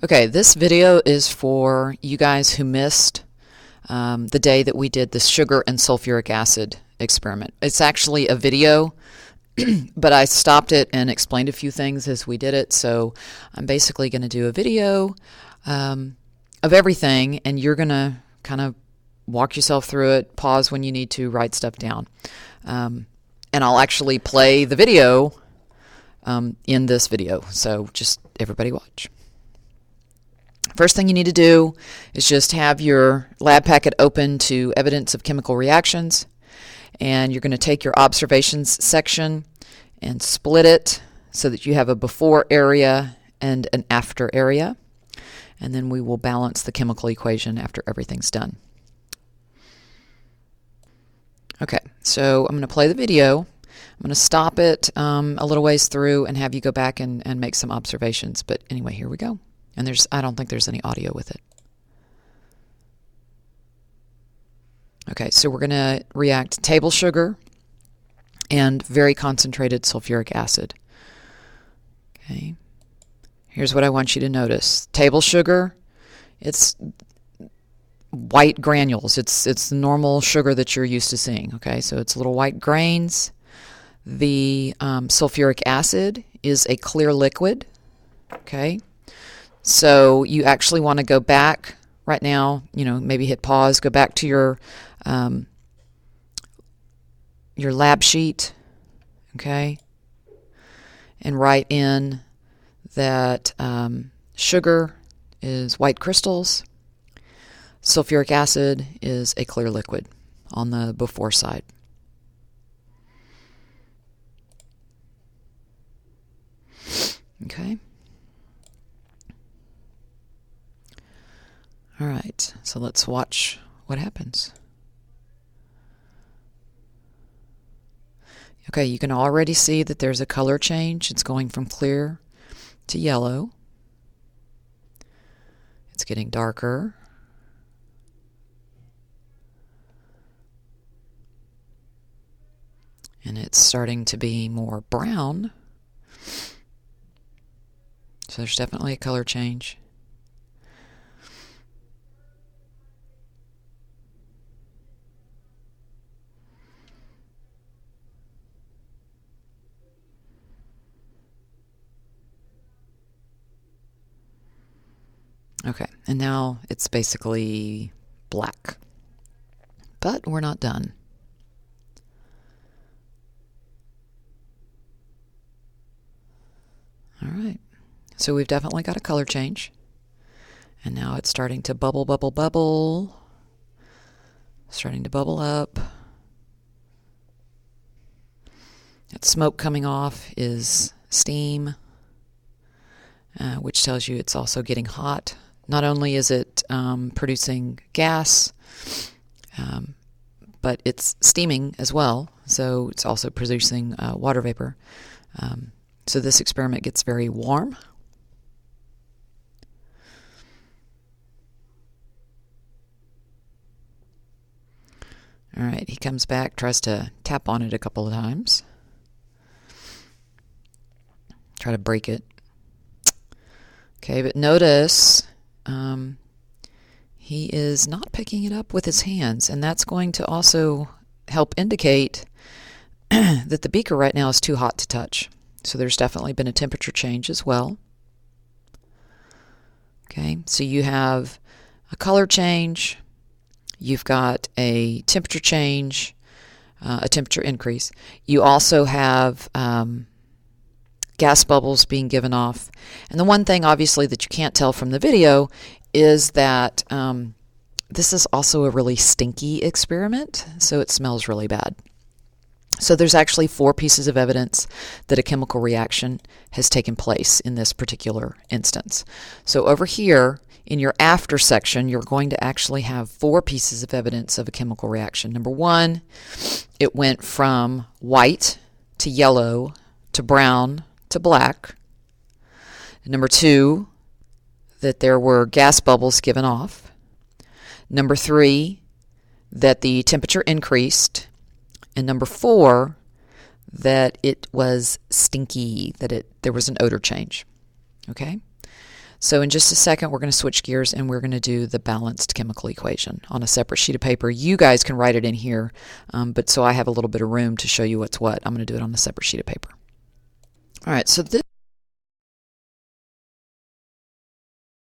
Okay, this video is for you guys who missed the day that we did the sugar and sulfuric acid experiment. It's actually a video, but I stopped it and explained a few things as we did it, so I'm basically going to do a video of everything, and you're going to kind of walk yourself through it, pause when you need to, write stuff down. And I'll actually play the video in this video, so just everybody watch. First thing you need to do is just have your lab packet open to evidence of chemical reactions, and you're going to take your observations section and split it so that you have a before area and an after area, and then we will balance the chemical equation after everything's done. Okay, so I'm going to play the video. I'm going to stop it a little ways through and have you go back and make some observations, but anyway, here we go. And I don't think there's any audio with it. Okay, so we're going to react table sugar and very concentrated sulfuric acid. Okay, here's what I want you to notice. Table sugar, it's white granules. It's the normal sugar that you're used to seeing. Okay, so it's little white grains. The sulfuric acid is a clear liquid. Okay. So you actually want to go back right now, maybe hit pause, go back to your lab sheet, okay, and write in that sugar is white crystals, sulfuric acid is a clear liquid on the before side. Okay. All right, so let's watch what happens. Okay, you can already see that there's a color change. It's going from clear to yellow. It's getting darker. And it's starting to be more brown. So there's definitely a color change. Okay, and now it's basically black. But we're not done. All right, so we've definitely got a color change. And now it's starting to bubble, bubble, bubble. Starting to bubble up. That smoke coming off is steam, which tells you it's also getting hot. Not only is it producing gas, but it's steaming as well, so it's also producing water vapor. So this experiment gets very warm. All right, he comes back, tries to tap on it a couple of times. Try to break it. Okay, but notice he is not picking it up with his hands, and that's going to also help indicate that the beaker right now is too hot to touch. So there's definitely been a temperature change as well. Okay, so you have a color change, you've got a temperature change, a temperature increase. You also have gas bubbles being given off. And the one thing, obviously, that you can't tell from the video is that this is also a really stinky experiment, so it smells really bad. So there's actually 4 pieces of evidence that a chemical reaction has taken place in this particular instance. So over here, in your after section, you're going to actually have 4 pieces of evidence of a chemical reaction. Number 1, it went from white to yellow to brown to black. Number 2, that there were gas bubbles given off. Number 3, that the temperature increased. And number 4, that it was stinky, that there was an odor change. Okay? So in just a second, we're going to switch gears and we're going to do the balanced chemical equation on a separate sheet of paper. You guys can write it in here, but so I have a little bit of room to show you what's what, I'm going to do it on a separate sheet of paper. All right, so this